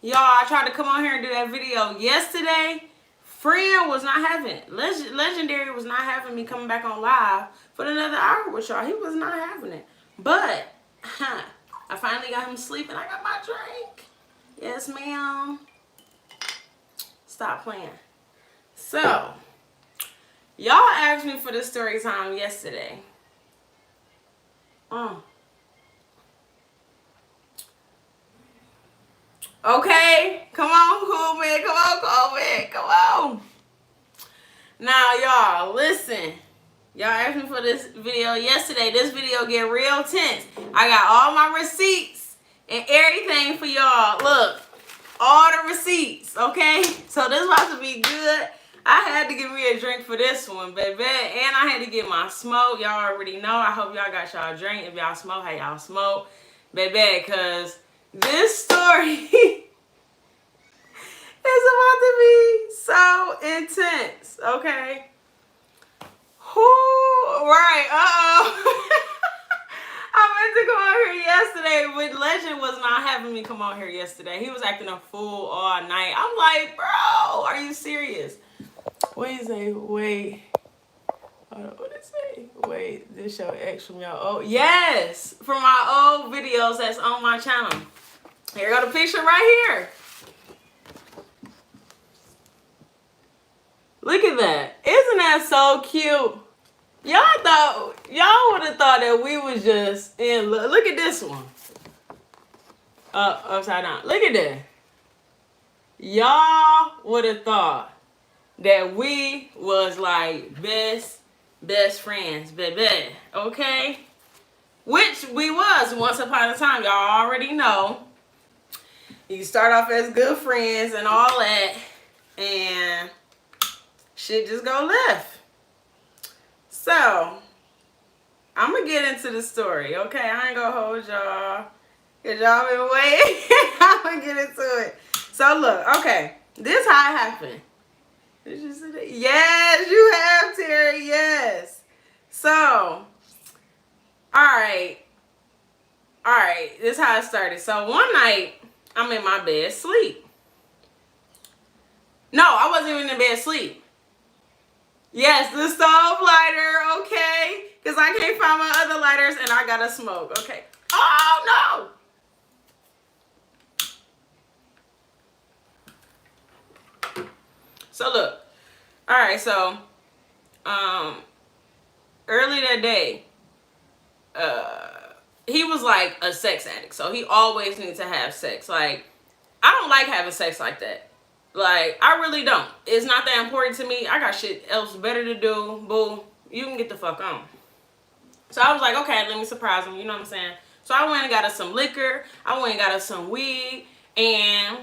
Y'all, I tried to come on here and do that video yesterday. Friend was not having it. Legendary was not having me coming back on live for another hour with y'all. He was not having it. But, I finally got him sleeping. I got my drink. Yes, ma'am. Stop playing. So, y'all asked me for the story time yesterday. Okay, come on, cool man, come on, cool man, come on. Now, y'all, listen. Y'all asked me for this video yesterday. This video get real tense. I got all my receipts and everything for y'all. Look, all the receipts, okay? So this about to be good. I had to give me a drink for this one, baby. And I had to get my smoke. Y'all already know. I hope y'all got y'all drink. If y'all smoke, how y'all smoke, baby, because this story is about to be so intense, okay? Right, I meant to come on here yesterday, but Legend was not having me come on here yesterday. He was acting a fool all night. I'm like, bro, are you serious? What do you say? Wait. Hold on, what did it say? Wait, this show X from y'all. Oh, yes, from my old videos that's on my channel. Here go the picture right here. Look at that. Isn't that so cute? Y'all would have thought that we was just in love. Look at this one. Upside down. Look at that. Y'all would have thought that we was like best friends, baby. Okay? Which we was once upon a time. Y'all already know. You start off as good friends and all that, and shit just go left. So, I'm going to get into the story, okay? I ain't going to hold y'all, because y'all been waiting. I'm going to get into it. So, look, okay. This how it happened. Did you see that? Yes, you have, Terry. Yes. So, alright. Alright, this is how it started. So, one night, I'm in my bed sleep. No, I wasn't even in bed sleep. Yes, the stove lighter, okay? Because I can't find my other lighters and I gotta smoke, okay? Oh, no! So, look. Alright, so, early that day, he was like a sex addict. So, he always needed to have sex. Like, I don't like having sex like that. Like, I really don't. It's not that important to me. I got shit else better to do. Boo. You can get the fuck on. So I was like, okay, let me surprise him. You know what I'm saying? So I went and got us some liquor. I went and got us some weed. And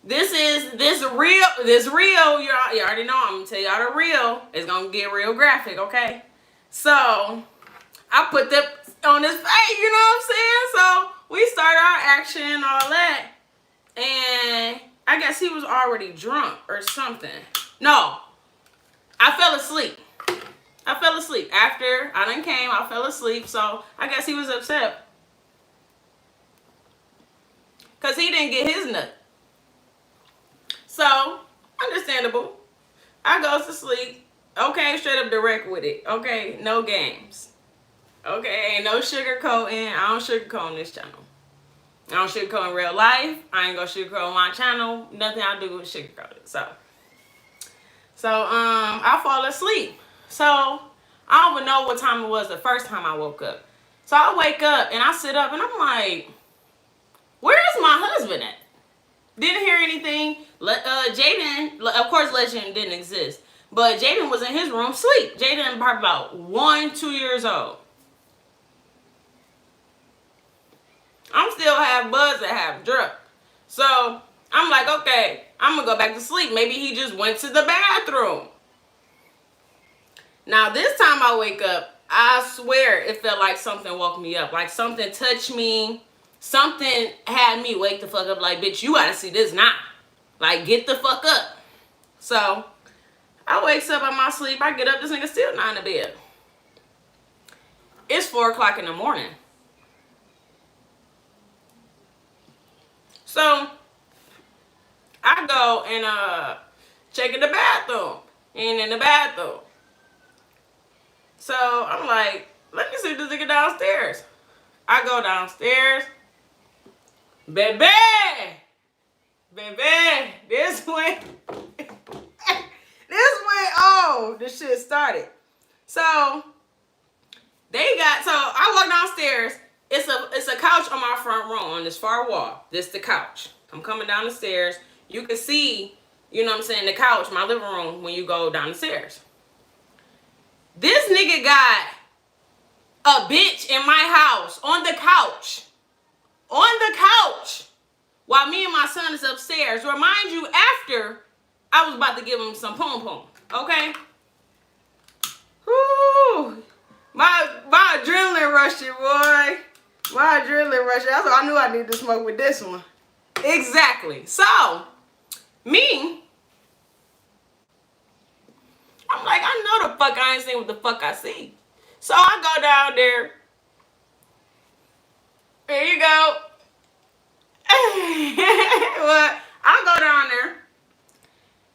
this real. You already know. I'm going to tell y'all the real. It's going to get real graphic, okay? So I put that on his face. You know what I'm saying? So we started our action and all that. And I guess he was already drunk or something. No, I fell asleep. After I done came, I fell asleep. So I guess he was upset. Because he didn't get his nut. So, understandable. I goes to sleep. Okay, straight up direct with it. Okay, no games. Okay, ain't no sugarcoating. I don't sugarcoat on this channel. I don't sugarcoat in real life. I ain't gonna sugarcoat on my channel. Nothing I do with sugarcoat it. So I fall asleep. So I don't even know what time it was the first time I woke up. So I wake up and I sit up and I'm like, where is my husband at? Didn't hear anything. Jaden, of course, Legend didn't exist. But Jaden was in his room sleep. Jaden probably about 1-2 years old. I'm still half buzzed and half drunk. So I'm like, okay, I'm going to go back to sleep. Maybe he just went to the bathroom. Now, this time I wake up, I swear it felt like something woke me up. Like something touched me. Something had me wake the fuck up. Like, bitch, you got to see this now. Like, get the fuck up. So I wakes up on my sleep. I get up. This nigga still not in the bed. It's 4 o'clock in the morning. So I go and check in the bathroom. And in the bathroom. So I'm like, let me see this nigga downstairs. I go downstairs. Baby! Baby! This went oh, this shit started. So I walk downstairs. It's a couch on my front room on this far wall. This the couch. I'm coming down the stairs. You can see, you know what I'm saying, the couch, my living room, when you go down the stairs. This nigga got a bitch in my house on the couch. On the couch. While me and my son is upstairs. Remind you, after I was about to give him some pom-pom. Okay? Whoo! My adrenaline rushing, boy. My adrenaline rushing. That's why I knew I needed to smoke with this one. Exactly. So, me, I'm like, I know the fuck I ain't seen what the fuck I see. So I go down there. There you go. Well, I go down there.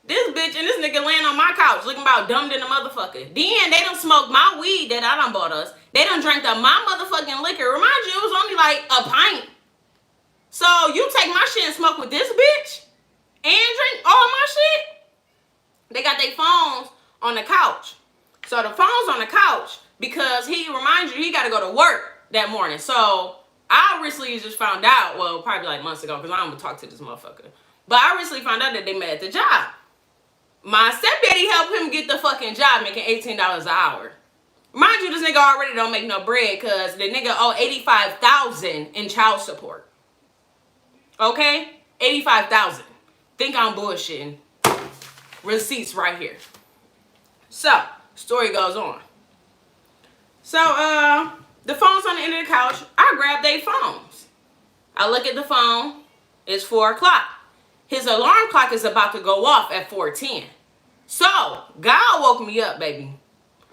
This bitch and this nigga laying on my couch looking about dumb than a motherfucker. Then they done smoked my weed that I done bought us. They done drank my motherfucking liquor. Remind you, it was only like a pint. So you take my shit and smoke with this bitch and drink all my shit? They got their phones on the couch. So the phone's on the couch because reminds you, he got to go to work that morning. So I recently just found out, well, probably like months ago, because I don't even talk to this motherfucker. But I recently found out that they met at the job. My stepdaddy helped him get the fucking job, making $18 an hour. Mind you, this nigga already don't make no bread because the nigga owe $85,000 in child support. Okay? $85,000. Think I'm bullshitting. Receipts right here. So, story goes on. So, the phone's on the end of the couch. I grab their phones. I look at the phone. It's 4 o'clock. His alarm clock is about to go off at 4:10. So, God woke me up, baby.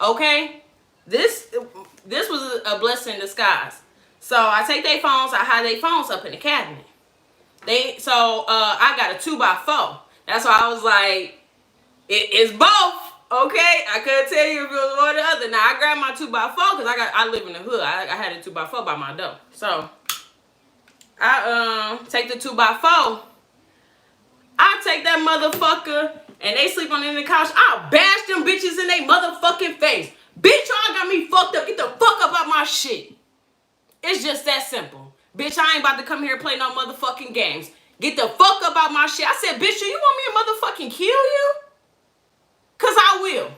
Okay? This was a blessing in disguise. So, I take their phones. I hide their phones up in the cabinet. I got a 2x4. That's why I was like, it's both. Okay? I couldn't tell you if it was one or the other. Now, I grabbed my 2x4 because I live in the hood. I had a 2x4 by my door. So, I take the 2x4. I take that motherfucker and they sleep on the end of the couch. I'll bash them bitches in their motherfucking face. Bitch, y'all got me fucked up. Get the fuck up out my shit. It's just that simple. Bitch, I ain't about to come here and play no motherfucking games. Get the fuck up out my shit. I said, bitch, you want me to motherfucking kill you? Cause I will.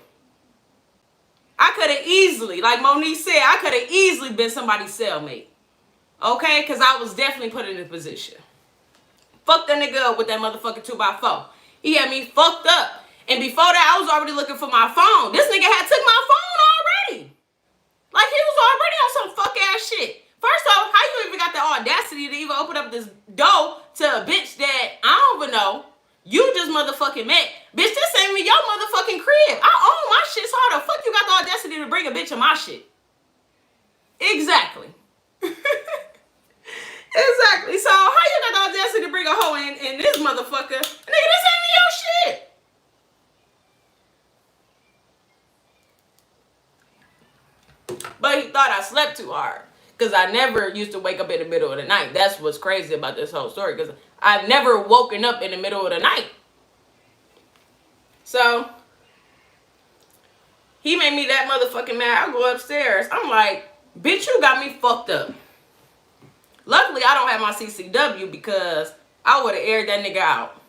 I could have easily, like Monique said, I could have easily been somebody's cellmate. Okay? Cause I was definitely put in a position. Fuck that nigga up with that motherfucking 2x4. He had me fucked up. And before that, I was already looking for my phone. This nigga had took my phone already. Like, he was already on some fuck ass shit. First off, how you even got the audacity to even open up this door to a bitch that I don't even know you just motherfucking met? Bitch, this ain't even your motherfucking crib. I own my shit, so how the fuck you got the audacity to bring a bitch in my shit? Exactly. Exactly. So how you got the audacity to bring a hoe in this motherfucker? Nigga, this ain't even your shit. But he thought I slept too hard. Because I never used to wake up in the middle of the night. That's what's crazy about this whole story. Because I've never woken up in the middle of the night. So, he made me that motherfucking mad. I go upstairs. I'm like, bitch, you got me fucked up. Luckily, I don't have my CCW because I would have aired that nigga out.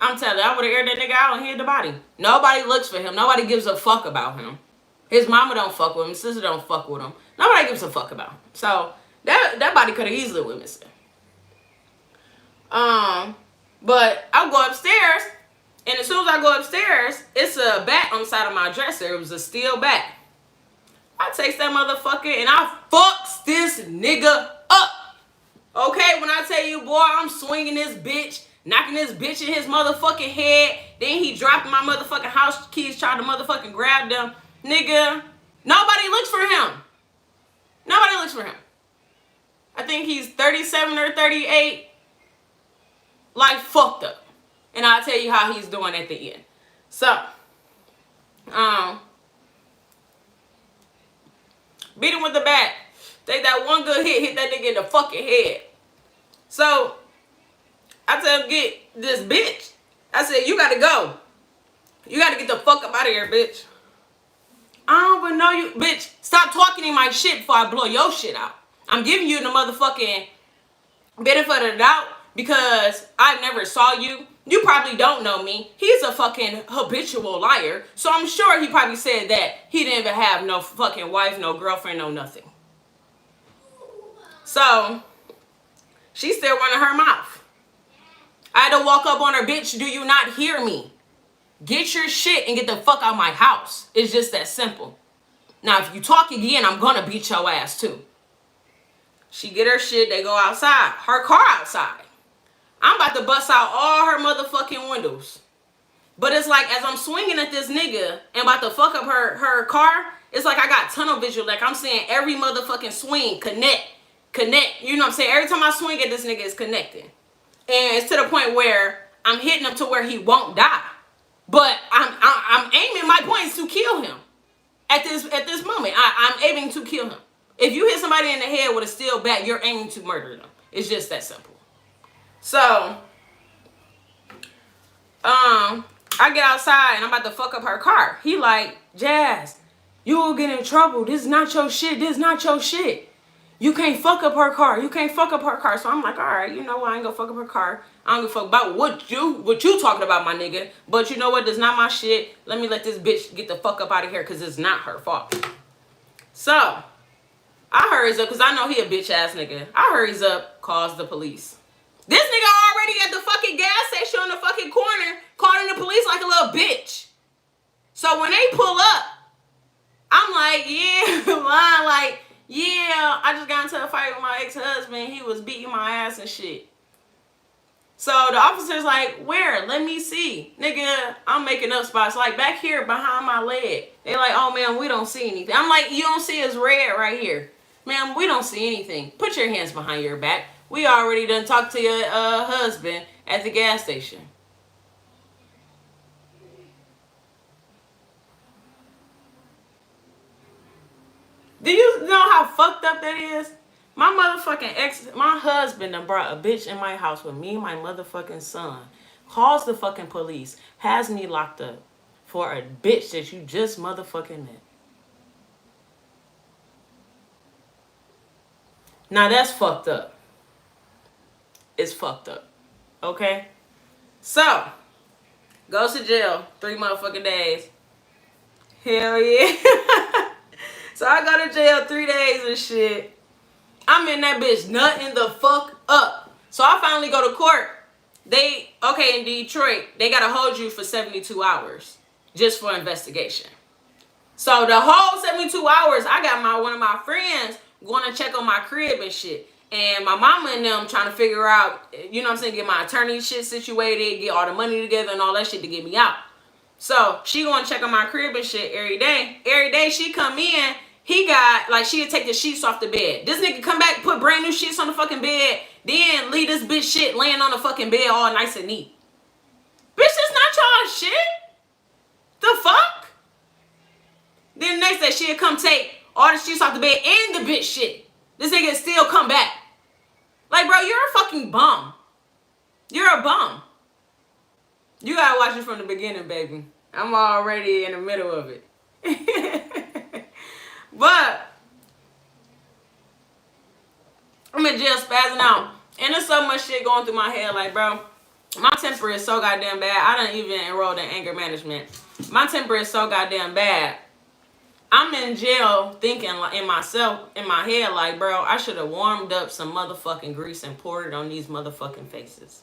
I'm telling you, I would have aired that nigga out and hid the body. Nobody looks for him. Nobody gives a fuck about him. His mama don't fuck with him. His sister don't fuck with him. Nobody gives a fuck about him. So, that body could have easily went missing. But I'll go upstairs, and as soon as I go upstairs, it's a bat on the side of my dresser. It was a steel bat. I takes that motherfucker, and I fucks this nigga up. Okay, when I tell you, boy, I'm swinging this bitch, knocking this bitch in his motherfucking head. Then he dropped my motherfucking house keys, tried to motherfucking grab them. Nigga, nobody looks for him. Nobody looks for him. I think he's 37 or 38. Like, fucked up. And I'll tell you how he's doing at the end. So, beat him with the bat. Take that one good hit that nigga in the fucking head. So, I tell him, get this bitch. I said, you gotta go. You gotta get the fuck up out of here, bitch. I don't even know you. Bitch, stop talking in my shit before I blow your shit out. I'm giving you the motherfucking benefit of the doubt because I never saw you. You probably don't know me. He's a fucking habitual liar. So I'm sure he probably said that he didn't even have no fucking wife, no girlfriend, no nothing. So, she's still running her mouth. I had to walk up on her, bitch, do you not hear me? Get your shit and get the fuck out of my house. It's just that simple. Now, if you talk again, I'm gonna beat your ass too. She get her shit, they go outside. Her car outside. I'm about to bust out all her motherfucking windows. But it's like, as I'm swinging at this nigga and about to fuck up her car, it's like I got tunnel vision. Like I'm seeing every motherfucking swing connect. You know what I'm saying? Every time I swing at this nigga, it's connecting. And it's to the point where I'm hitting him to where he won't die. But I'm aiming, my point is to kill him. At this moment, I'm aiming to kill him. If you hit somebody in the head with a steel bat, you're aiming to murder them. It's just that simple. So, I get outside and I'm about to fuck up her car. He like, Jazz, you will get in trouble. This is not your shit. This is not your shit. You can't fuck up her car. You can't fuck up her car. So I'm like, all right, you know what? I ain't gonna fuck up her car. I don't give a fuck about what you talking about, my nigga. But you know what? This is not my shit. Let me let this bitch get the fuck up out of here because it's not her fault. So, I hurries up because I know he a bitch ass nigga. I hurries up, calls the police. This nigga already at the fucking gas station on the fucking corner calling the police like a little bitch. So when they pull up, I'm like, yeah, like, yeah, I just got into a fight with my ex-husband. He was beating my ass and shit. So the officer's like, where? Let me see. Nigga, I'm making up spots. Like back here behind my leg. They like, oh man, we don't see anything. I'm like, you don't see it's red right here. Man, we don't see anything. Put your hands behind your back. We already done talked to your husband at the gas station. Do you know how fucked up that is? My motherfucking my husband done brought a bitch in my house with me and my motherfucking son. Calls the fucking police. Has me locked up for a bitch that you just motherfucking met. Now that's fucked up. It's fucked up. Okay? So, goes to jail 3 motherfucking days. Hell yeah. So I go to jail 3 days and shit. I'm in that bitch nutting the fuck up. So I finally go to court. In Detroit, they gotta hold you for 72 hours just for investigation. So the whole 72 hours, I got one of my friends going to check on my crib and shit. And my mama and them trying to figure out, you know what I'm saying, get my attorney shit situated, get all the money together and all that shit to get me out. So she going to check on my crib and shit every day. Every day she come in, he got, like, she'd take the sheets off the bed. This nigga come back, put brand new sheets on the fucking bed, then leave this bitch shit laying on the fucking bed all nice and neat. Bitch, that's not y'all shit. The fuck? Then the next day she'd come take all the sheets off the bed and the bitch shit. This nigga still come back. Like, bro, you're a fucking bum. You're a bum. You gotta watch it from the beginning, baby. I'm already in the middle of it. But I'm in jail spazzing out. And there's so much shit going through my head. Like, bro, my temper is so goddamn bad. I done even enrolled in anger management. My temper is so goddamn bad. I'm in jail thinking in my head, like, bro, I should have warmed up some motherfucking grease and poured it on these motherfucking faces.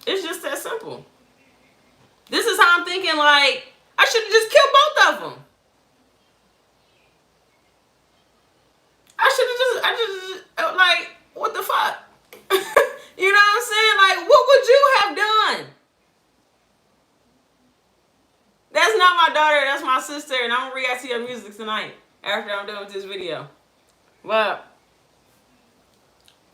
It's just that simple. This is how I'm thinking, like, I should have just killed both of them. Like, what the fuck? You know what I'm saying? Like, what would you have done? That's not my daughter, that's my sister, and I'm gonna react to your music tonight after I'm done with this video. But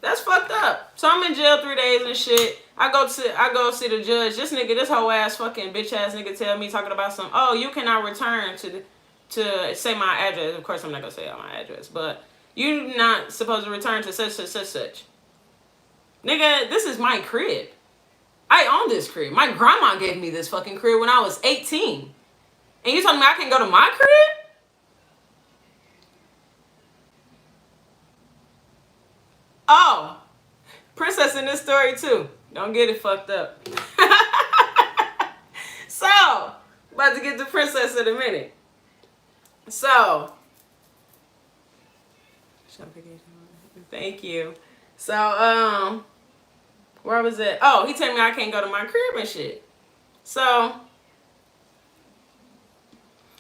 that's fucked up. So So I'm in jail 3 days and shit. I go see the judge. This whole ass fucking bitch ass nigga tell me talking about some, oh, you cannot return to say my address. Of course I'm not gonna say my address, but you're not supposed to return to such. Nigga, this is my crib. I own this crib. My grandma gave me this fucking crib when I was 18. And you telling me I can go to my crib? Oh, Princess in this story too. Don't get it fucked up. So, about to get to Princess in a minute. So, thank you. So, where was it? Oh, he told me I can't go to my crib and shit. So,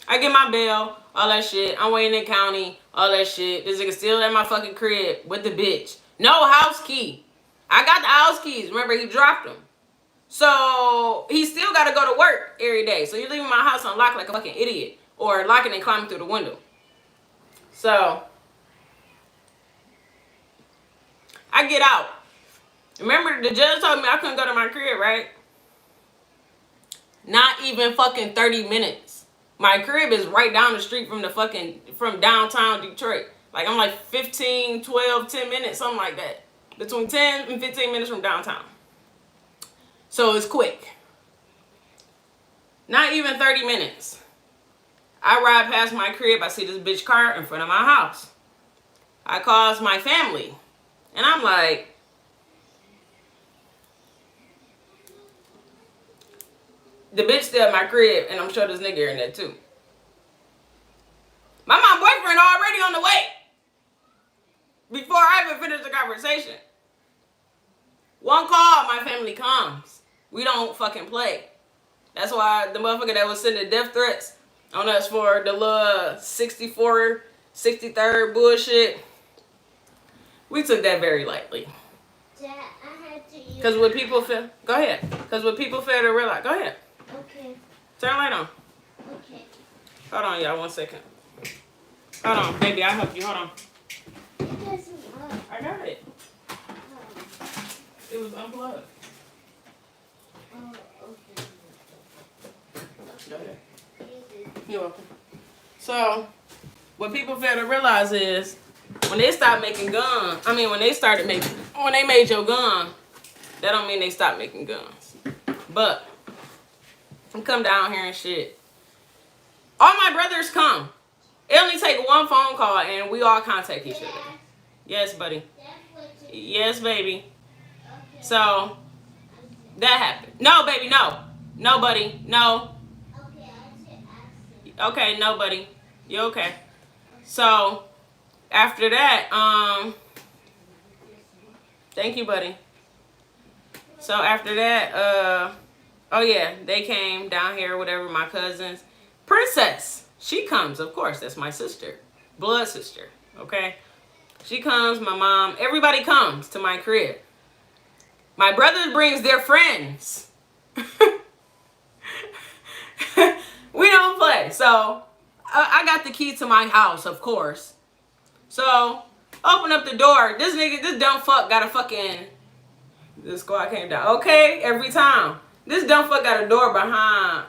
I get my bail, all that shit. I'm waiting in county, all that shit. This nigga still at my fucking crib with the bitch. No house key. I got the house keys. Remember, he dropped them. So, he still got to go to work every day. So, you're leaving my house unlocked like a fucking idiot. Or locking and climbing through the window. So, I get out. Remember, the judge told me I couldn't go to my crib, right? Not even fucking 30 minutes. My crib is right down the street from downtown Detroit. Like, I'm like 15, 12, 10 minutes, something like that. Between 10 and 15 minutes from downtown. So, it's quick. Not even 30 minutes. I ride past my crib. I see this bitch car in front of my house. I calls my family. And I'm like, the bitch still at my crib, and I'm sure this nigga in there too. My mom boyfriend already on the way. Before I even finish the conversation. One call, my family comes. We don't fucking play. That's why the motherfucker that was sending death threats on us for the little 64, 63rd bullshit, we took that very lightly. Dad, I had to use. Because what people feel, go ahead. Because what people fail to realize, go ahead. Okay. Turn the light on. Okay. Hold on, y'all, 1 second. Hold on, baby, I'll help you. Hold on. It doesn't work. I got it. Oh, It was unplugged. okay. Go ahead. You're welcome. So, what people fail to realize is when they stop making guns, when they made your gun, that don't mean they stopped making guns. But, come down here and shit. All my brothers come. It only take one phone call and we all contact each other. Yes, buddy. Yes, baby. So, that happened. No, baby, no. No, buddy, no. Okay, no, buddy. You okay? So, after that, thank you, buddy. So, after that, oh yeah, they came down here, whatever, my cousins. Princess, she comes, of course, that's my sister. Blood sister, okay? She comes, my mom, everybody comes to my crib. My brother brings their friends. We don't play. So, I got the key to my house, of course. So, open up the door. This dumb fuck got a fucking... This squad came down. Okay, every time. This dumb fuck got a door behind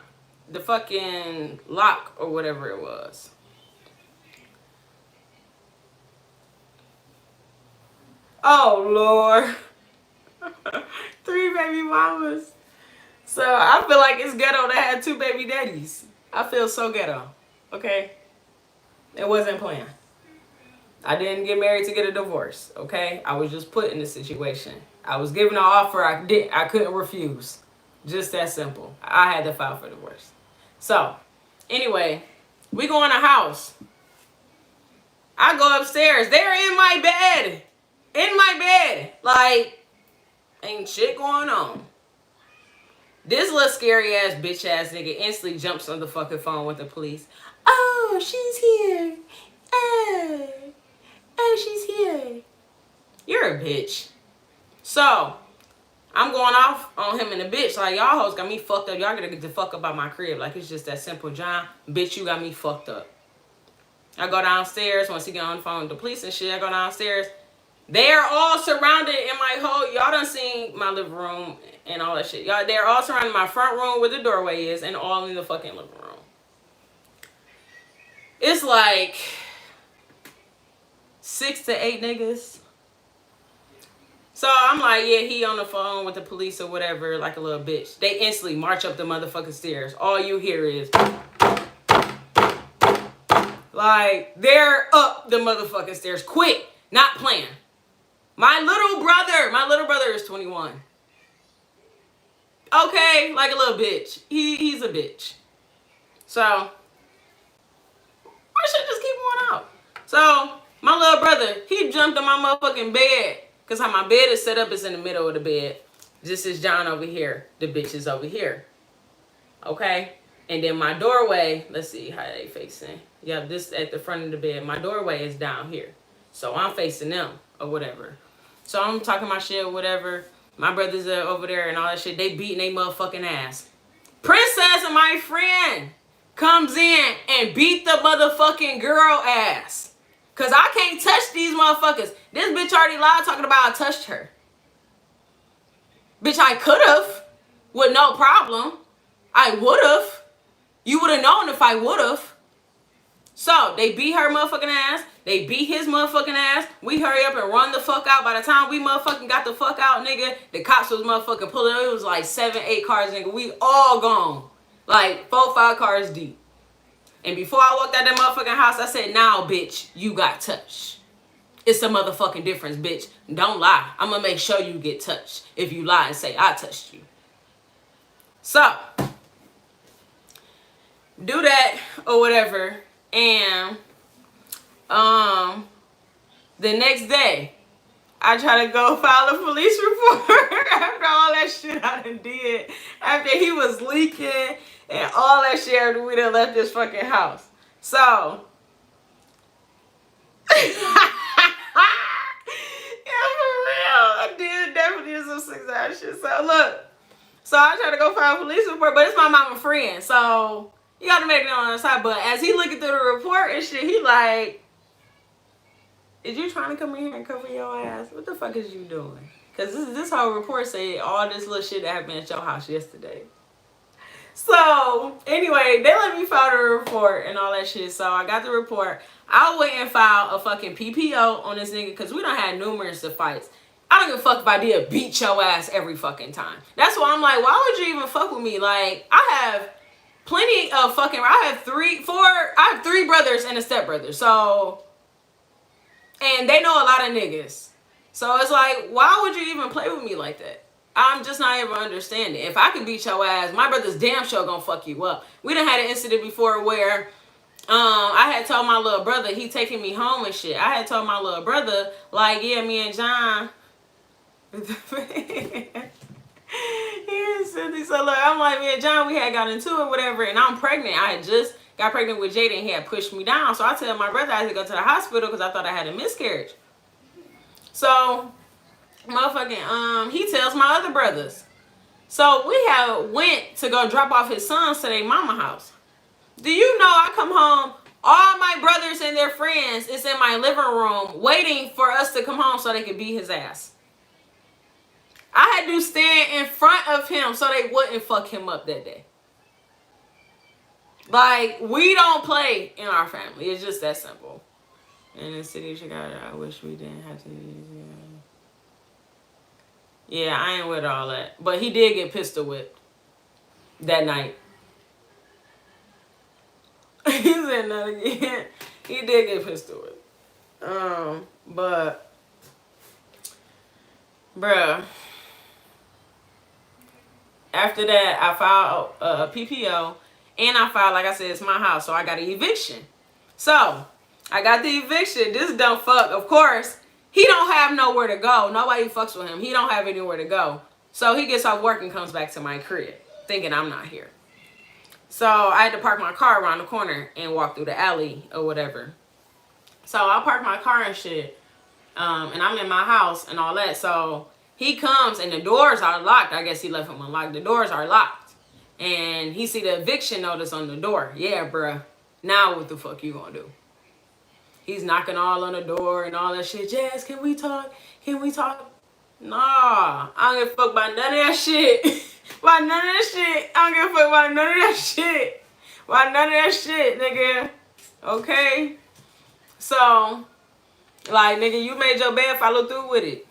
the fucking lock or whatever it was. Oh, Lord. 3 baby mamas. So, I feel like it's ghetto to have 2 baby daddies. I feel so ghetto. Okay? It wasn't planned. I didn't get married to get a divorce. Okay? I was just put in the situation. I was given an offer I couldn't refuse. Just that simple. I had to file for divorce. So, anyway, we go in a house. I go upstairs. They're in my bed. In my bed. Like, ain't shit going on. This little scary ass bitch ass nigga instantly jumps on the fucking phone with the police. Oh, she's here. Oh, she's here. You're a bitch. So, I'm going off on him and the bitch. Like, y'all hoes got me fucked up. Y'all gotta get the fuck up out my crib. Like, it's just that simple, John. Bitch, you got me fucked up. I go downstairs. Once he get on the phone with the police and shit, I go downstairs. They are all surrounded in my whole. Y'all done seen my living room and all that shit. Y'all, they're all surrounded my front room where the doorway is, and all in the fucking living room. It's like 6 to 8 niggas. So I'm like, yeah, he on the phone with the police or whatever, like a little bitch. They instantly march up the motherfucking stairs. All you hear is, like, they're up the motherfucking stairs, quick, not playing. My little brother is 21. Okay, like a little bitch. He's a bitch. So, I should just keep going out. So, my little brother, he jumped on my motherfucking bed. Because how my bed is set up is in the middle of the bed. This is John over here. The bitch is over here. Okay? And then my doorway, let's see how they facing. Yeah, this at the front of the bed. My doorway is down here. So, I'm facing them or whatever. So I'm talking my shit or whatever. My brothers are over there and all that shit. They beating they motherfucking ass. Princess and my friend comes in and beat the motherfucking girl ass. Because I can't touch these motherfuckers. This bitch already lied talking about I touched her. Bitch, I could have with no problem. I would have. You would have known if I would have. So, they beat her motherfucking ass. They beat his motherfucking ass. We hurry up and run the fuck out. By the time we motherfucking got the fuck out, nigga, the cops was motherfucking pulling up. It was like 7, 8 cars, nigga. We all gone. Like, 4, 5 cars deep. And before I walked out that motherfucking house, I said, now, bitch, you got touched. It's a motherfucking difference, bitch. Don't lie. I'm gonna make sure you get touched if you lie and say I touched you. So, do that or whatever. And the next day, I try to go file a police report after all that shit I done did. After he was leaking and all that shit after we done left this fucking house. So, yeah, for real. I did definitely do some 6-hour shit. So, look. So, I try to go file a police report, but it's my mama friend. So, you gotta make it on the side. But as he looking through the report and shit, he like, is you trying to come in here and cover your ass? What the fuck is you doing? Because this whole report say all this little shit that happened at your house yesterday. So, anyway, they let me file the report and all that shit. So, I got the report. I went and filed a fucking PPO on this nigga because we done had numerous of fights. I don't give a fuck if I did beat your ass every fucking time. That's why I'm like, why would you even fuck with me? Like, I have plenty of fucking, I have 3 brothers and a stepbrother. So, and they know a lot of niggas. So it's like, why would you even play with me like that? I'm just not even understanding. If I can beat your ass, my brother's damn sure gonna fuck you up. We done had an incident before where I had told my little brother, he taking me home and shit. I had told my little brother, like, yeah, me and John. So look, I'm like, me and John, we had got into it, whatever, and I'm pregnant. I had just got pregnant with Jada, and he had pushed me down. So I tell my brother I had to go to the hospital because I thought I had a miscarriage. So, motherfucking, he tells my other brothers. So we went to go drop off his sons to their mama house. Do you know I come home, all my brothers and their friends is in my living room waiting for us to come home so they could beat his ass. I had to stand in front of him so they wouldn't fuck him up that day. Like, we don't play in our family. It's just that simple. In the city of Chicago, I wish we didn't have to use it. Yeah, I ain't with all that. But he did get pistol whipped that night. He said that again. He did get pistol whipped. But, bruh. After that, I filed a PPO, and I filed, like I said, it's my house, so I got an eviction. So, I got the eviction. This dumb fuck, of course, he don't have nowhere to go. Nobody fucks with him. He don't have anywhere to go. So, he gets off work and comes back to my crib, thinking I'm not here. So, I had to park my car around the corner and walk through the alley or whatever. So, I parked my car and shit, and I'm in my house and all that, so he comes and the doors are locked. I guess he left them unlocked. The doors are locked. And he see the eviction notice on the door. Yeah, bruh. Now what the fuck you gonna do? He's knocking all on the door and all that shit. Jazz, can we talk? Can we talk? Nah, I don't give a fuck about none of that shit. About none of that shit. I don't give a fuck about none of that shit. About none of that shit, nigga. Okay? So, like, nigga, you made your bed, follow through with it.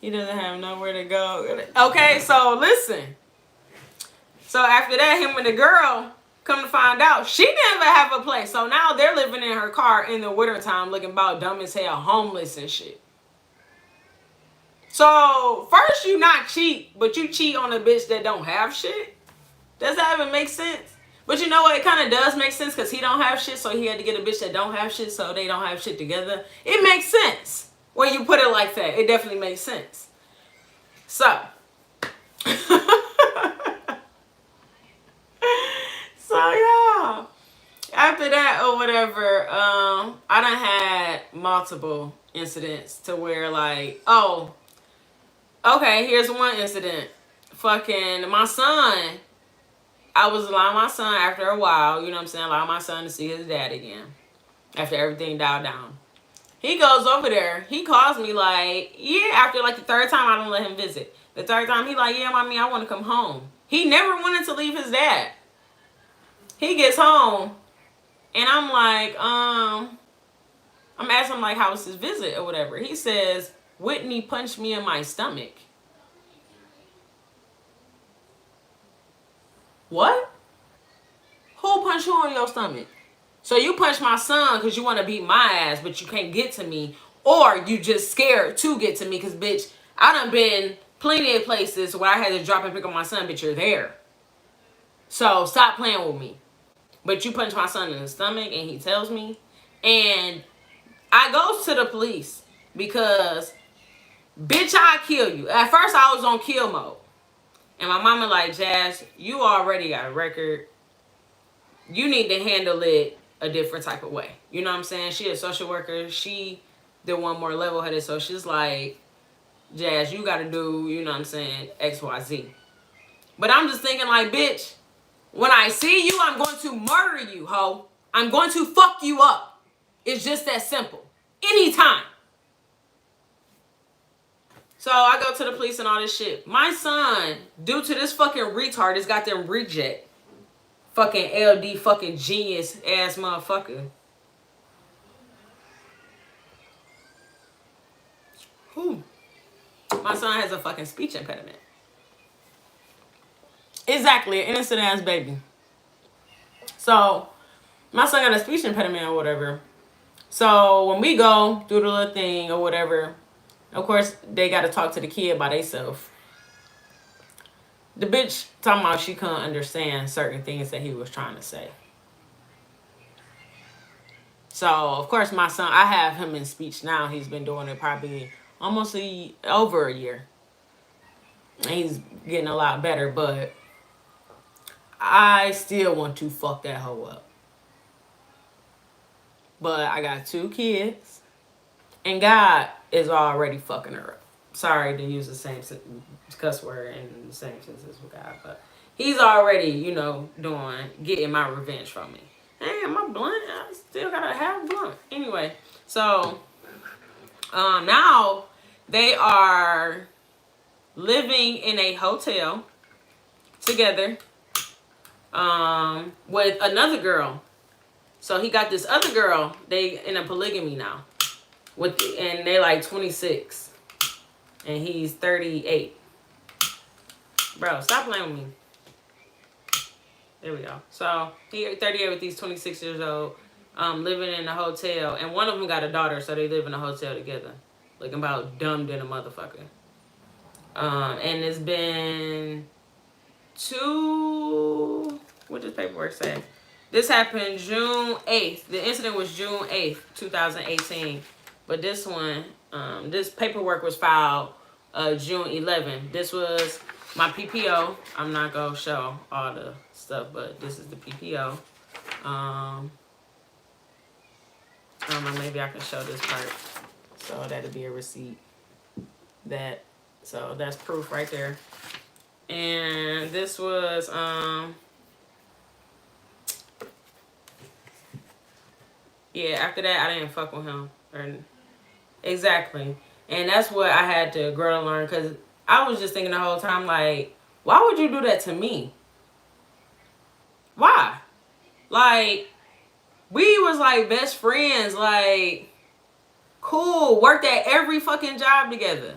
He doesn't have nowhere to go. Okay, so listen. So after that, him and the girl, come to find out, she didn't even have a place. So now they're living in her car in the wintertime looking about dumb as hell, homeless and shit. So first you not cheat, but you cheat on a bitch that don't have shit. Does that even make sense? But you know what? It kind of does make sense because he don't have shit, so he had to get a bitch that don't have shit, so they don't have shit together. It makes sense when you put it like that. It definitely makes sense. So. So yeah, after that or whatever, I done had multiple incidents to where like, oh, okay, here's one incident. Fucking my son, I was allowing my son after a while, you know what I'm saying, allowing my son to see his dad again after everything dialed down. He goes over there, he calls me like, yeah, after like the third time I don't let him visit. The third time he like, yeah, mommy, I want to come home. He never wanted to leave his dad. He gets home, and I'm like, I'm asking him, like, how was his visit or whatever. He says, Whitney punched me in my stomach. What? Who punched you in your stomach? So you punched my son because you want to beat my ass, but you can't get to me. Or you just scared to get to me because, bitch, I done been plenty of places where I had to drop and pick up my son, but you're there. So stop playing with me. But you punched my son in the stomach, and he tells me. And I goes to the police because, bitch, I kill you. At first, I was on kill mode. And my mama like, Jazz, you already got a record. You need to handle it a different type of way. You know what I'm saying? She a social worker. She the one more level-headed. So she's like, Jazz, you got to do, you know what I'm saying, X, Y, Z. But I'm just thinking like, bitch, when I see you, I'm going to murder you, ho. I'm going to fuck you up. It's just that simple. Anytime. So I go to the police and all this shit. My son, due to this fucking retard, has got them reject. Fucking LD fucking genius ass motherfucker. Who? My son has a fucking speech impediment. Exactly, an innocent ass baby. So, my son got a speech impediment or whatever. So, when we go do the little thing or whatever, of course, they got to talk to the kid by themselves. The bitch talking about she couldn't understand certain things that he was trying to say. So, of course, my son, I have him in speech now. He's been doing it probably almost over a year. And he's getting a lot better, but I still want to fuck that hoe up. But I got 2 kids, and God is already fucking her up. Sorry to use the same cuss word in the same sentence with God, but he's already, you know, getting my revenge from me. Hey, my blunt, I still gotta have blunt. Anyway, so now they are living in a hotel together with another girl. So he got this other girl. They in a polygamy now, and they like 26, and he's 38. Bro, stop playing with me. There we go. So he 38 with these 26 years old, living in a hotel, and one of them got a daughter, so they live in a hotel together, looking about dumb than a motherfucker. And it's been 2. What does paperwork say? This happened June 8th. The incident was June 8th, 2018. But this one, this paperwork was filed June 11th. This was my PPO. I'm not going to show all the stuff, but this is the PPO. I don't know, maybe I can show this part. So that'll be a receipt. So that's proof right there. And this was, Yeah, after that, I didn't fuck with him. Exactly. And that's what I had to grow to learn, because I was just thinking the whole time, like, why would you do that to me? Why? Like, we was like best friends, like, cool, worked at every fucking job together.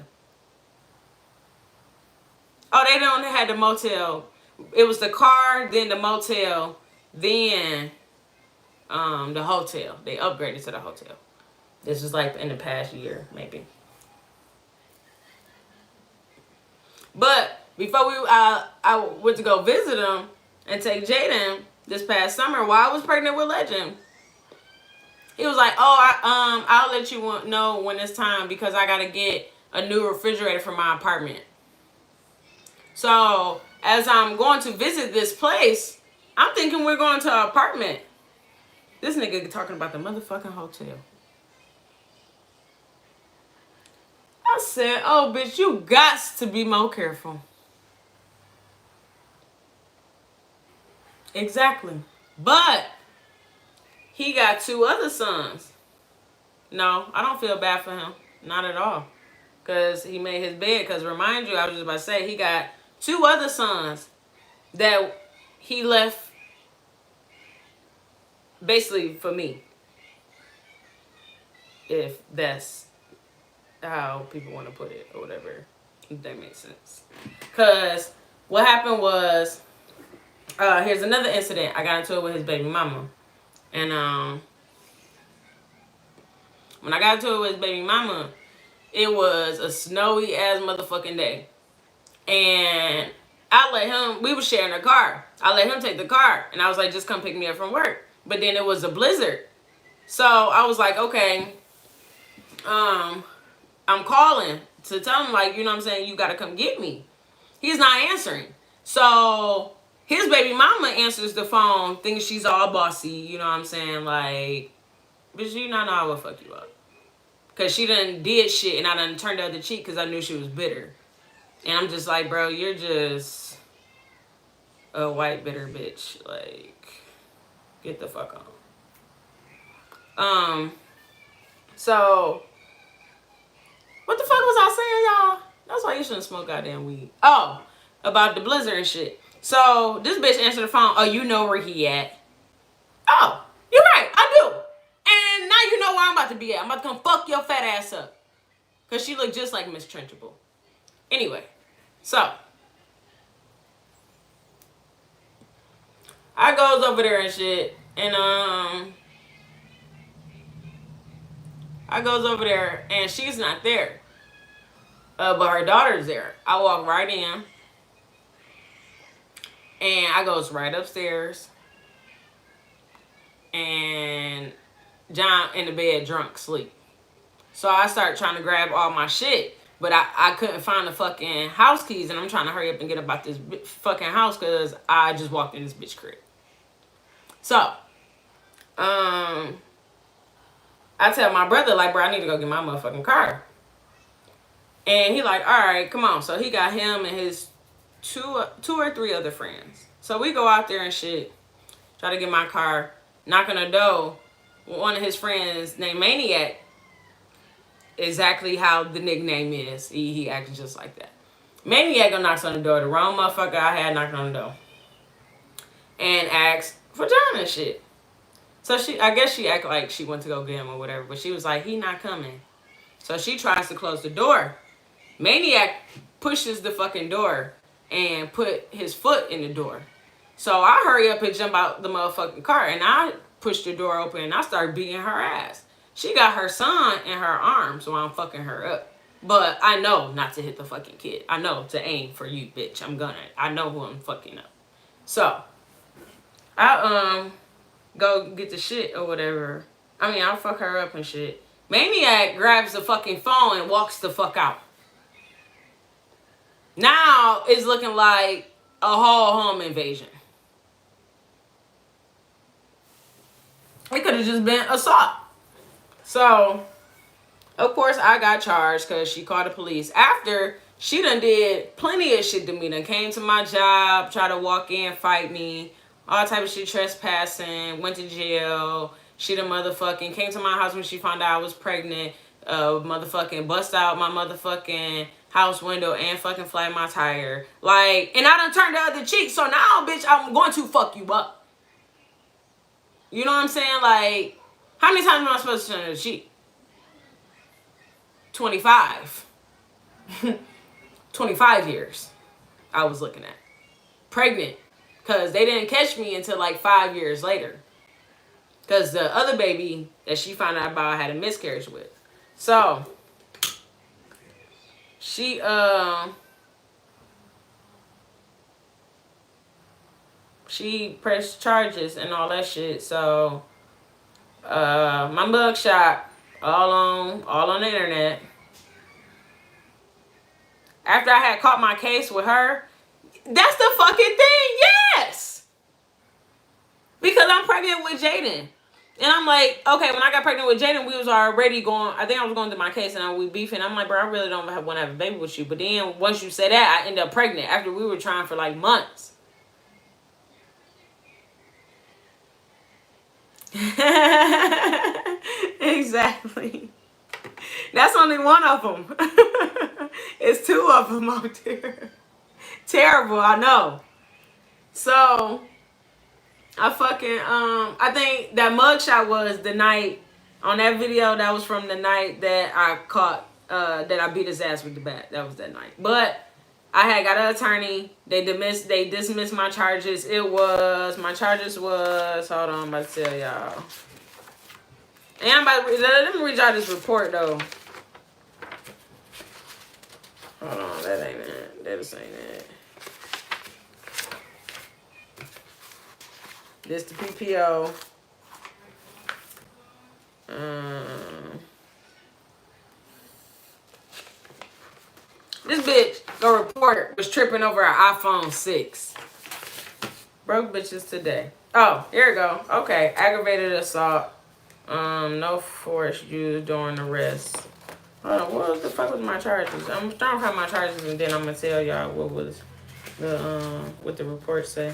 Oh, they don't had the motel. It was the car, then the motel, then the hotel. They upgraded to the hotel. This was like in the past year, maybe. But before I went to go visit him and take Jaden this past summer while I was pregnant with Legend. He was like, "Oh, I'll let you know when it's time because I gotta get a new refrigerator for my apartment." So as I'm going to visit this place, I'm thinking we're going to an apartment. This nigga talking about the motherfucking hotel. I said, "Oh, bitch, you got to be more careful." Exactly. But he got 2 other sons. No, I don't feel bad for him. Not at all. Because he made his bed. Because remind you, I was just about to say, he got 2 other sons that he left basically for me. If that's how people want to put it or whatever. If that makes sense. Because what happened was, here's another incident. I got into it with his baby mama. And when I got into it with his baby mama, it was a snowy ass motherfucking day. And I let him, we were sharing a car. I let him take the car. And I was like, just come pick me up from work. But then it was a blizzard. So I was like, okay, I'm calling to tell him, like, you know what I'm saying, you got to come get me. He's not answering. So his baby mama answers the phone thinking she's all bossy, you know what I'm saying, like, bitch, you not know I would fuck you up. Because she done did shit and I done turned the other cheek because I knew she was bitter. And I'm just like, bro, you're just a white bitter bitch. Like, get the fuck on. So, what the fuck was I saying, y'all? That's why you shouldn't smoke goddamn weed. Oh, about the blizzard and shit. So, this bitch answered the phone. Oh, you know where he at? Oh, you're right. I do. And now you know where I'm about to be at. I'm about to come fuck your fat ass up. Because she looked just like Miss Trenchable. Anyway, so I goes over there and shit. And I goes over there and she's not there. But her daughter's there. I walk right in. And I goes right upstairs. And John in the bed drunk, sleep. So I start trying to grab all my shit. But I couldn't find the fucking house keys. And I'm trying to hurry up and get about this fucking house. Because I just walked in this bitch crib. So, I tell my brother, like, bro, I need to go get my motherfucking car. And he like, all right, come on. So he got him and his two or three other friends. So we go out there and shit. Try to get my car. Knock on the door. One of his friends named Maniac. Exactly how the nickname is. He acted just like that. Maniac go knocks on the door. The wrong motherfucker I had knocked on the door. And asked for John and shit. So I guess she acted like she went to go get him or whatever. But she was like, he not coming. So she tries to close the door. Maniac pushes the fucking door and put his foot in the door. So I hurry up and jump out the motherfucking car. And I pushed the door open and I started beating her ass. She got her son in her arms while I'm fucking her up. But I know not to hit the fucking kid. I know to aim for you, bitch. I know who I'm fucking up. So, I go get the shit or whatever. I mean, I'll fuck her up and shit. Maniac grabs the fucking phone and walks the fuck out. Now it's looking like a whole home invasion. It could have just been assault. So, of course, I got charged because she called the police. After she done did plenty of shit to me. Done came to my job, tried to walk in, fight me. All type of shit, trespassing, went to jail. She done motherfucking came to my house when she found out I was pregnant. Motherfucking bust out my motherfucking house window and fucking flat my tire. Like, and I done turned the other cheek. So now, bitch, I'm going to fuck you up. You know what I'm saying? Like, how many times am I supposed to turn the cheek? 25. 25 years I was looking at. Pregnant. Because they didn't catch me until like 5 years later. Because the other baby that she found out about I had a miscarriage with. So, she pressed charges and all that shit. So, my mugshot all on the internet. After I had caught my case with her, that's the fucking thing, yes! Because I'm pregnant with Jaden. And I'm like, okay, when I got pregnant with Jaden, we was already going, I think I was going through my case and we beefing. I'm like, bro, I really don't want to have a baby with you. But then once you said that, I ended up pregnant after we were trying for like months. Exactly. That's only one of them. It's two of them out there. Terrible, I know. So, I think that mugshot was the night, on that video, that was from the night that I caught, that I beat his ass with the bat. That was that night. But I had got an attorney. They dismissed my charges. My charges was, hold on, I'm about to tell y'all. And I'm about to, let me read y'all this report, though. Hold on, that ain't it. That just ain't it. This the PPO. This bitch, the report, was tripping over an iPhone 6. Broke bitches today. Oh, here we go. Okay, aggravated assault. No force used during arrest. Hold on, what the fuck was my charges? I'm trying to find my charges and then I'm gonna tell y'all what the report say.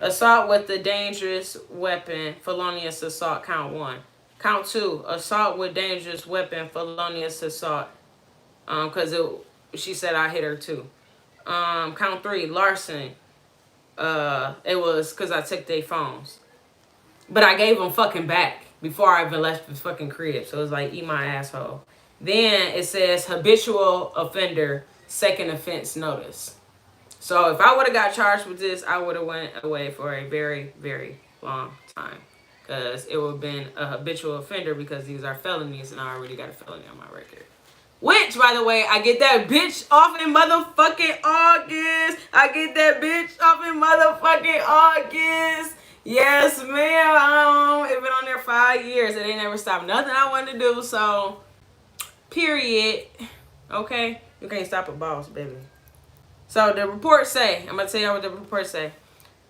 Assault with a dangerous weapon, felonious assault, count 1. Count 2, assault with dangerous weapon, felonious assault. Cause she said I hit her too. Count 3, larceny. It was cause I took their phones. But I gave them fucking back before I even left the fucking crib. So it was like, eat my asshole. Then it says habitual offender, second offense notice. So if I would have got charged with this, I would have went away for a very, very long time. Because it would have been a habitual offender because these are felonies and I already got a felony on my record. Which, by the way, I get that bitch off in motherfucking August. I get that bitch off in motherfucking August. Yes, ma'am. It been on there 5 years. It ain't never stopped nothing I wanted to do. So, period. Okay? You can't stop a boss, baby. So, the report say, I'm going to tell y'all what the report say.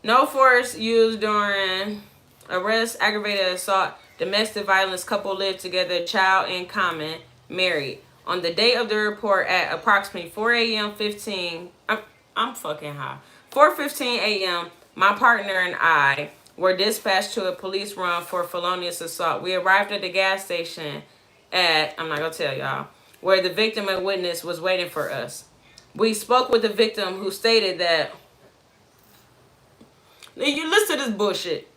No force used during arrest, aggravated assault, domestic violence, couple lived together, child in common, married. On the date of the report at approximately 4 a.m. 15, I'm fucking high. 4:15 a.m., my partner and I were dispatched to a police run for felonious assault. We arrived at the gas station at, I'm not going to tell y'all, where the victim and witness was waiting for us. We spoke with the victim who stated that, you listen to this bullshit,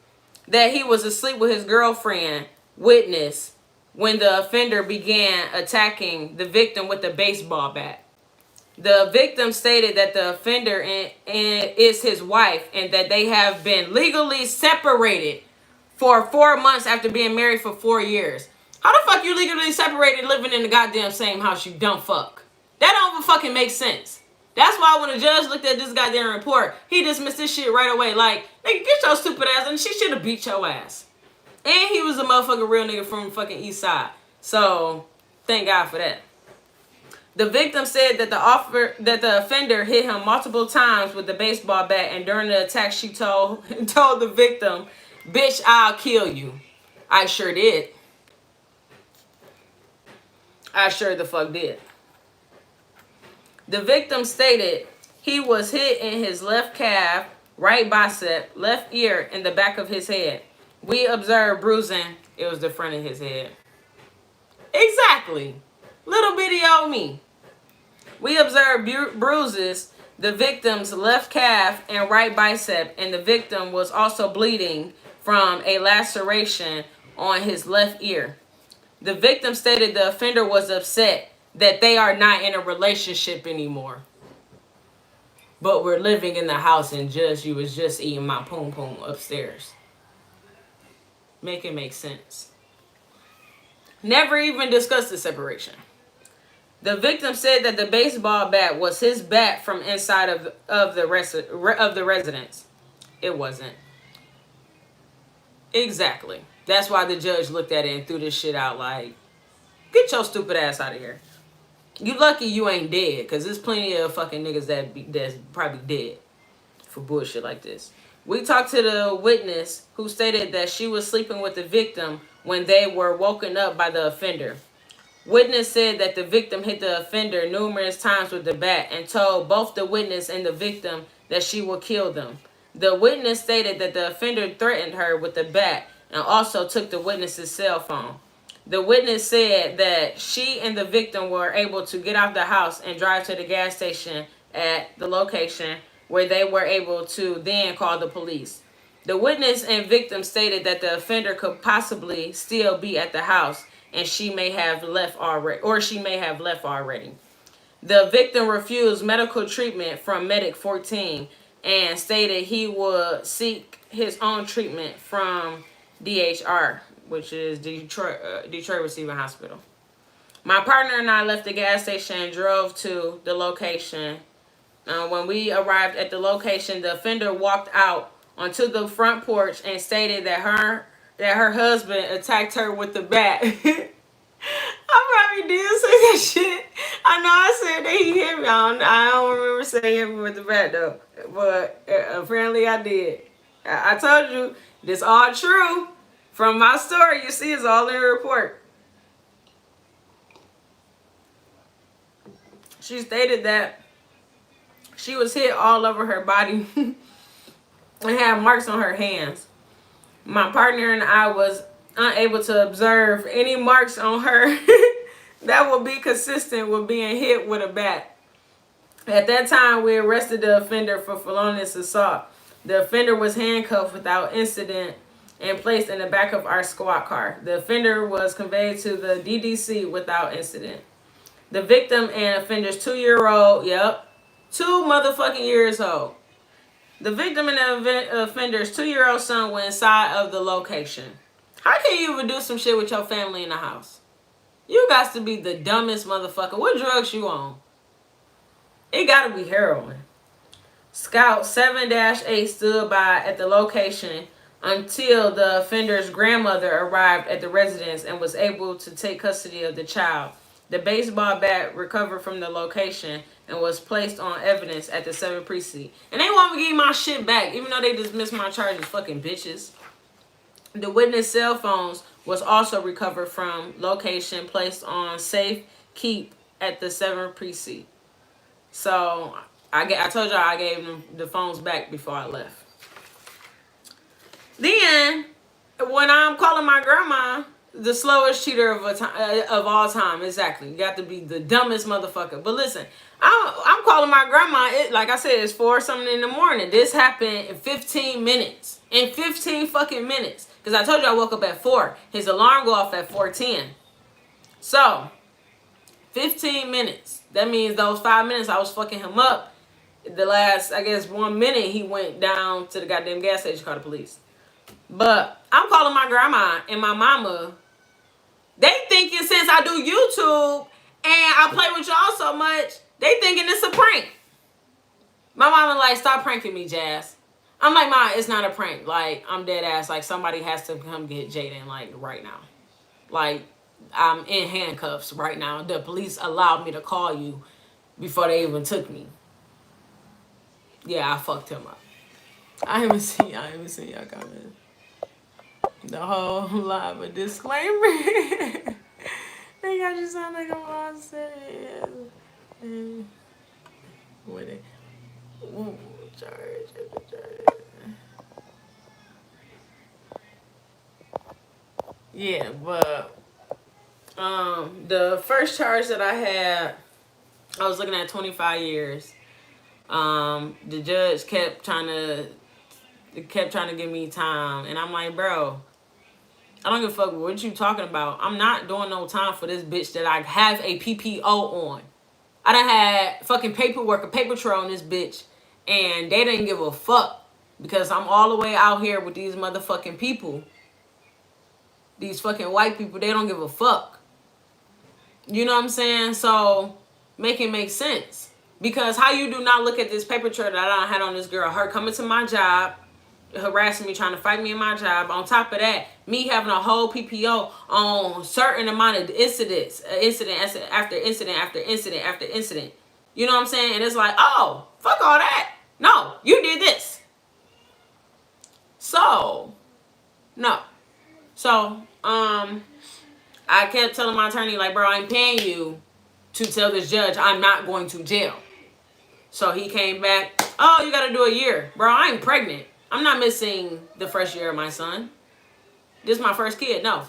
that he was asleep with his girlfriend, witness, when the offender began attacking the victim with a baseball bat. The victim stated that the offender is his wife and that they have been legally separated for 4 months after being married for 4 years. How the fuck you legally separated living in the goddamn same house, you dumb fuck? That don't even fucking make sense. That's why when the judge looked at this goddamn report, he dismissed this shit right away. Like, nigga, get your stupid ass, and she should have beat your ass. And he was a motherfucking real nigga from fucking East Side. So, thank God for that. The victim said that the offender hit him multiple times with the baseball bat, and during the attack, she told the victim, "Bitch, I'll kill you." I sure did. I sure the fuck did. The victim stated he was hit in his left calf, right bicep, left ear, and the back of his head. We observed bruising. It was the front of his head. Exactly. Little bitty old me. We observed bruises, the victim's left calf and right bicep, and the victim was also bleeding from a laceration on his left ear. The victim stated the offender was upset that they are not in a relationship anymore. But we're living in the house and just you was just eating my poom poom upstairs. Make it make sense. Never even discussed the separation. The victim said that the baseball bat was his bat from inside of the residence. It wasn't. Exactly. That's why the judge looked at it and threw this shit out like, get your stupid ass out of here. You lucky you ain't dead, because there's plenty of fucking niggas that's probably dead for bullshit like this. We talked to the witness who stated that she was sleeping with the victim when they were woken up by the offender. Witness said that the victim hit the offender numerous times with the bat and told both the witness and the victim that she would kill them. The witness stated that the offender threatened her with the bat and also took the witness's cell phone. The witness said that she and the victim were able to get out the house and drive to the gas station at the location where they were able to then call the police. The witness and victim stated that the offender could possibly still be at the house and she may have left already. The victim refused medical treatment from Medic 14 and stated he would seek his own treatment from DHR, which is Detroit Receiving Hospital. My partner and I left the gas station and drove to the location. When we arrived at the location, the offender walked out onto the front porch and stated that her husband attacked her with the bat. I probably did say that shit. I know I said that he hit me. I don't remember saying hit me with the bat though. But apparently I did. I told you this all true. From my story, you see it's all in the report. She stated that she was hit all over her body and had marks on her hands. My partner and I was unable to observe any marks on her that would be consistent with being hit with a bat. At that time, we arrested the offender for felonious assault. The offender was handcuffed without incident and placed in the back of our squad car. The offender was conveyed to the DDC without incident. The victim and offender's 2-year-old, 2 motherfucking years old. The victim and the offender's 2-year-old son were inside of the location. How can you even do some shit with your family in the house? You got to be the dumbest motherfucker. What drugs you on? It got to be heroin. Scout 7-8 stood by at the location until the offender's grandmother arrived at the residence and was able to take custody of the child. The baseball bat recovered from the location and was placed on evidence at the 7th precinct. And they want me to give my shit back, even though they dismissed my charges, fucking bitches. The witness cell phones was also recovered from location, placed on safe keep at the 7th precinct. So I told y'all I gave them the phones back before I left. Then, when I'm calling my grandma the slowest cheater of all time, exactly. You got to be the dumbest motherfucker. But listen, I'm calling my grandma. Like I said, it's 4 something in the morning. This happened in 15 minutes. In 15 fucking minutes. Because I told you I woke up at 4. His alarm go off at 4:10. So, 15 minutes. That means those 5 minutes I was fucking him up. The last, 1 minute he went down to the goddamn gas station to call the police. But I'm calling my grandma and my mama. They thinking since I do YouTube and I play with y'all so much, they thinking it's a prank. My mama like, stop pranking me, Jazz. I'm like, Ma, it's not a prank. Like, I'm dead ass. Like, somebody has to come get Jaden, like, right now. Like, I'm in handcuffs right now. The police allowed me to call you before they even took me. Yeah, I fucked him up. I haven't seen y'all comment. The whole lot of a disclaimer. They got you sound like a monster. What it? Charge. Yeah, but the first charge that I had, I was looking at 25 years. The judge kept trying to give me time, and I'm like, bro, I don't give a fuck what you talking about. I'm not doing no time for this bitch that I have a PPO on. I done had fucking paperwork, a paper trail on this bitch, and they didn't give a fuck because I'm all the way out here with these motherfucking people. These fucking white people, they don't give a fuck. You know what I'm saying? So make it make sense. Because how you do not look at this paper trail that I had on this girl, her coming to my job, harassing me, trying to fight me in my job. On top of that, me having a whole PPO on certain amount of incident after incident after incident after incident. You know what I'm saying? And it's like, oh, fuck all that. No, you did this. So, no. So, I kept telling my attorney, like, bro, I'm paying you to tell this judge I'm not going to jail. So he came back, oh, you got to do a year. Bro, I'm pregnant. I'm not missing the first year of my son. This is my first kid. No.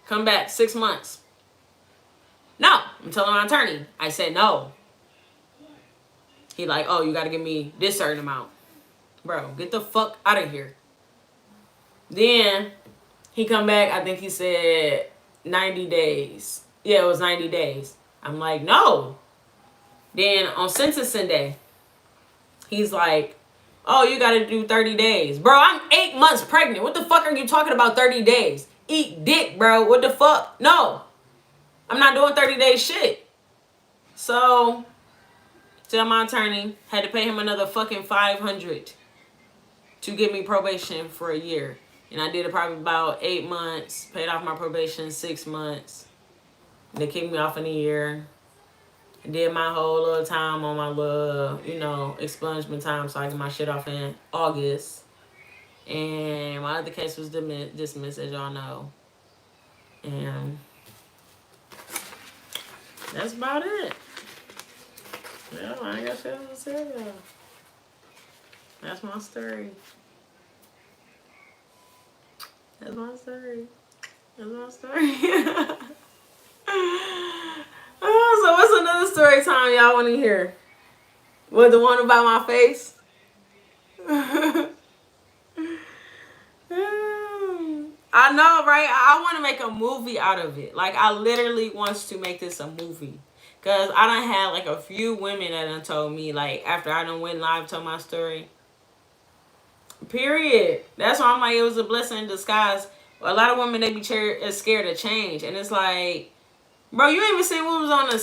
Come back 6 months. No. I'm telling my attorney. I said no. He like, oh, you got to give me this certain amount. Bro, get the fuck out of here. Then he come back. I think he said 90 days. Yeah, it was 90 days. I'm like, no. Then on sentencing day, he's like, oh, you got to do 30 days. Bro, I'm 8 months pregnant. What the fuck are you talking about 30 days? Eat dick, bro. What the fuck? No. I'm not doing 30 days shit. So, tell my attorney, had to pay him another fucking $500 to give me probation for a year. And I did it probably about 8 months. Paid off my probation 6 months. They kicked me off in a year. I did my whole little time on my little, expungement time so I get my shit off in August. And my other case was dismissed, as y'all know. And that's about it. Yeah, I ain't got shit else to say though. That's my story. That's my story. That's my story. So what's another story time y'all want to hear? What, the one about my face? I know, right? I want to make a movie out of it. Like, I literally wants to make this a movie. Because I done had, like, a few women that done told me, like, after I done went live, told my story. Period. That's why I'm like, it was a blessing in disguise. A lot of women, they be scared of change. And it's like, bro, you ain't even seen what was on the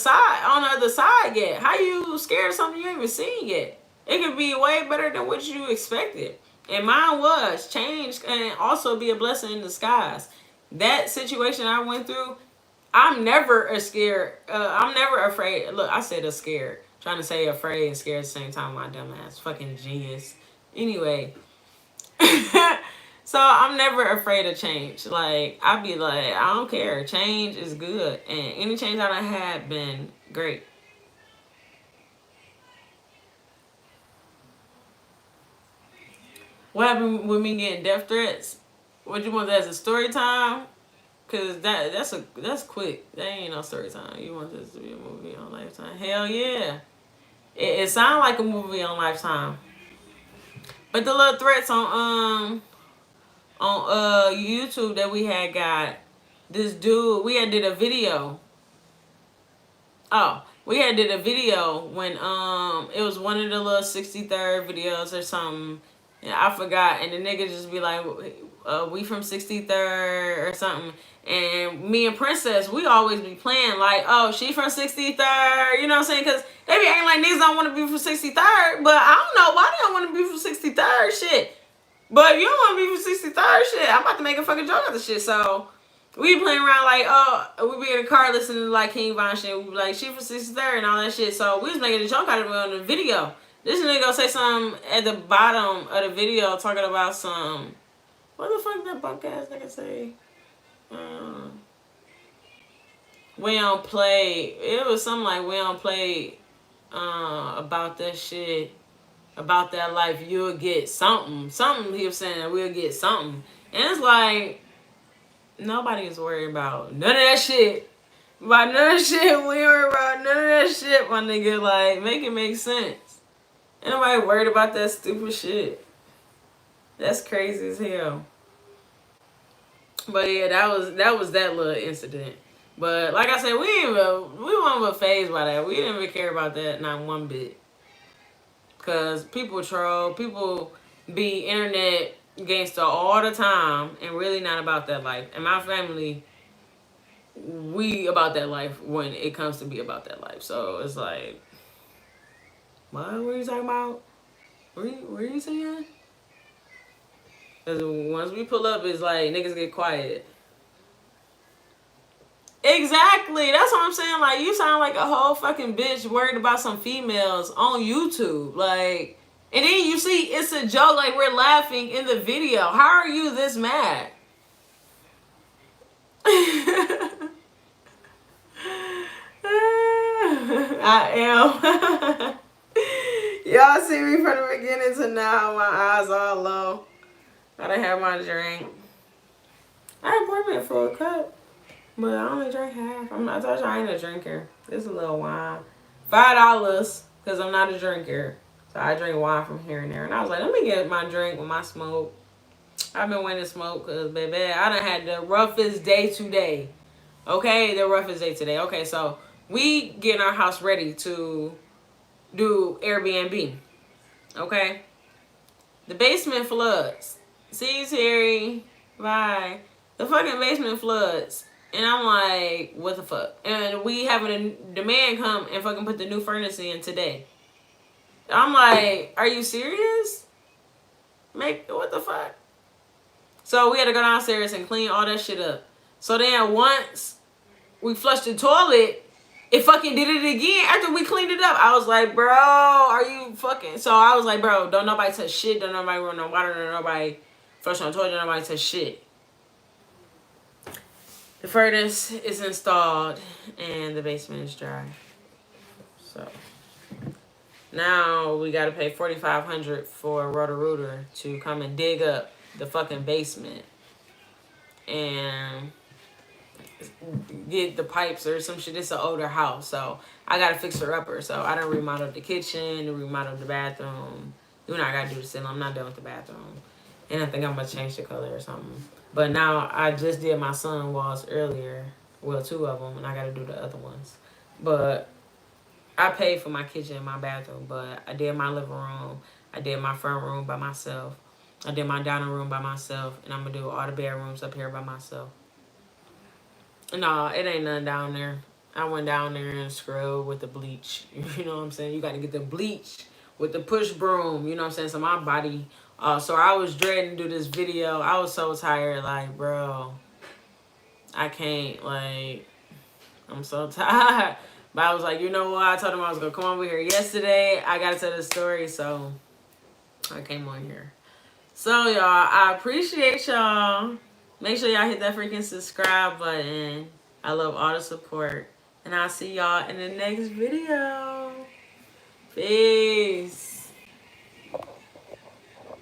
other side yet. How you scared of something you ain't even seen yet? It could be way better than what you expected. And mine was change and also be a blessing in disguise. That situation I went through, I'm never scared. I'm never afraid. Look, I said scared. Trying to say afraid and scared at the same time. My dumb ass. Fucking genius. Anyway. So I'm never afraid of change. Like, I be like, I don't care. Change is good. And any change that I had been great. What happened with me getting death threats? What you want that as a story time? Cause that's quick. That ain't no story time. You want this to be a movie on Lifetime? Hell yeah. It sounds like a movie on Lifetime. But the little threats on YouTube that we had got, this dude, we had did a video. Oh, we had did a video when it was one of the little 63rd videos or something. And I forgot, and the nigga just be like, we from 63rd or something. And me and Princess, we always be playing like, oh, she from 63rd, you know what I'm saying? Because they be acting like niggas don't want to be from 63rd, but I don't know why they don't want to be from 63rd shit. But if you don't want to be from 63rd shit, I'm about to make a fucking joke of the shit. So we be playing around like, oh, we be in the car listening to like King Von shit. We be like, she from 63rd and all that shit. So we was making a joke out of it on the video. This nigga go say something at the bottom of the video talking about some, what the fuck that punk ass nigga say? We don't play. It was something like, we don't play about that shit, about that life. You'll get something. Something he was saying that we'll get something. And it's like, Nobody is worried about none of that shit. About none of that shit. We ain't worried about none of that shit, my nigga. Like, make it make sense. Ain't nobody worried about that stupid shit. That's crazy as hell. But yeah, that was that little incident. But like I said, we weren't phased by that. We didn't even care about that, not one bit. Cause people troll, people be internet gangster all the time, and really not about that life. And my family, we about that life when it comes to be about that life. So it's like, what were you talking about? What are you saying? Cause once we pull up, it's like niggas get quiet. Exactly. That's what I'm saying. Like, you sound like a whole fucking bitch worried about some females on YouTube. Like, and then you see it's a joke. Like, we're laughing in the video. How are you this mad? I am. Y'all see me from the beginning to now. My eyes all low. I done have my drink. I poured me a full cup. But I only drank half. I told you I ain't a drinker. This is a little wine. $5 because I'm not a drinker. So I drink wine from here and there. And I was like, let me get my drink with my smoke. I've been waiting to smoke because, baby, I done had the roughest day today. Okay? The roughest day today. Okay, so we getting our house ready to do Airbnb. Okay? The basement floods. See you, Terry. Bye. The fucking basement floods. And I'm like, what the fuck? And we having the man come and fucking put the new furnace in today. I'm like, are you serious? What the fuck? So we had to go downstairs and clean all that shit up. So then once we flushed the toilet, it fucking did it again after we cleaned it up. I was like, bro, are you fucking... So I was like, bro, don't nobody touch shit. Don't nobody run no water. Don't nobody flush on the toilet. Don't nobody touch shit. The furnace is installed and the basement is dry. So now we gotta pay $4,500 for a Roto-Rooter to come and dig up the fucking basement and get the pipes or some shit. It's an older house, so I gotta fix her upper. So I done remodeled the kitchen, remodeled the bathroom. You know I gotta do the ceiling. I'm not done with the bathroom. And I think I'm gonna change the color or something. But now I just did my son walls earlier. Well, 2 of them, and I got to do the other ones. But I paid for my kitchen and my bathroom, but I did my living room. I did my front room by myself. I did my dining room by myself, and I'm going to do all the bedrooms up here by myself. No, it ain't nothing down there. I went down there and scrubbed with the bleach. You know what I'm saying? You got to get the bleach with the push broom. You know what I'm saying? So my body... so I was dreading to do this video. I was so tired, like, bro, I can't, like, I'm so tired. But I was like, you know what? I told him I was going to come over here yesterday. I got to tell the story, so I came on here. So, y'all, I appreciate y'all. Make sure y'all hit that freaking subscribe button. I love all the support. And I'll see y'all in the next video. Peace.